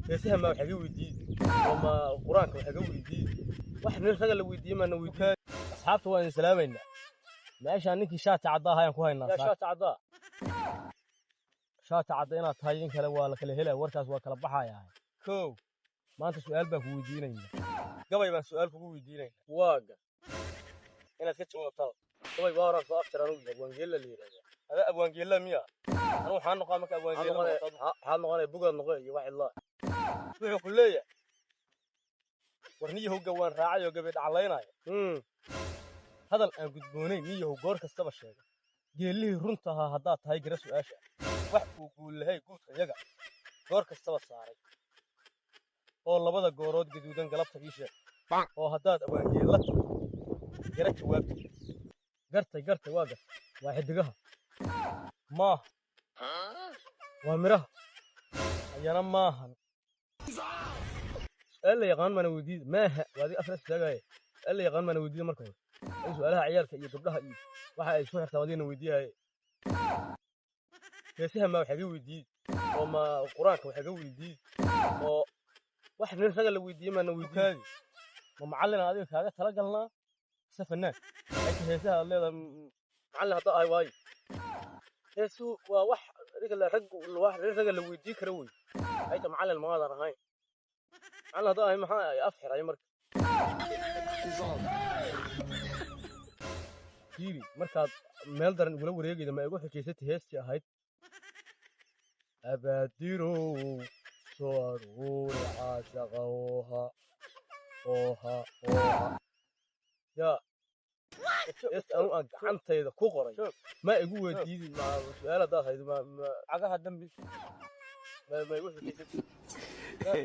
heesaha ma waxa weydiiyey ama quraanka waxa weydiiyey wax nin raga la weydiiyey ma weydiiyey asxaabta waan salaamayna meesha ninkii shaati cadda ayaan ku haynaa shaati cadda inaad tahay in kale waa la kala helaa warkaas waa kala baxayaa koow maanta su'aal baan ku weydiinaynaa gabay baan su'aal kugu weydiinaynaa waaga inaad ka jawaabto gabay waa horan soo aftiraan u yahay wangeela leeyahay hada abwangeela miya anu waxaan noqon marka abwangeela waxaan noqonay bugaad noqon iyo wax ilaa wuxuu ku leeyahay warniyo gawaan raacay oo gabay dhaclaynayo hadal aan gudboonay niyo goor kastaba sheegay geelihii runta ahaa haddaad tahay gara su'aasha wax uu guul lahay guudka yaga goor kastaba saaray oo labada goorood gaduudan galabta ii sheeg oo haddaad abwangeela gara jawaabtay gartay waa xidigaha maaha waa miraha ayana maahan su'aal la yaqaan mana weydiid maaha waadi afras taagay su'aal la yaqaan mana weydiid marka hore in su'aalaha ciyaalka iyo gabdhaha iyo waxa ay isku xirtaa wadina weydiiyay heesaha ma waxa weydiiyey oo ma quraanka waxa weydiiyey oo wax nin raga la weydiiyey ma weydiiyay ma macallin adiga kaaga tala galnaa سفنان أنت هسه اللي هذا معلق طاي واي هسه وواح رجل رج الواحد رجل اللي ويديك روي أنت معلق ما هذا هاي معلق طاي ما هاي أفحر أي مرك كيري مركز مالدرن ولا وريجي لما يروح كيسة هسه هاي أبديرو صاروا عاشقوها أوها يا أنا gacantayda ku qoray ma igu weydiin ma su'aaladaa haydo ma cagaha dambi ma igu xigtay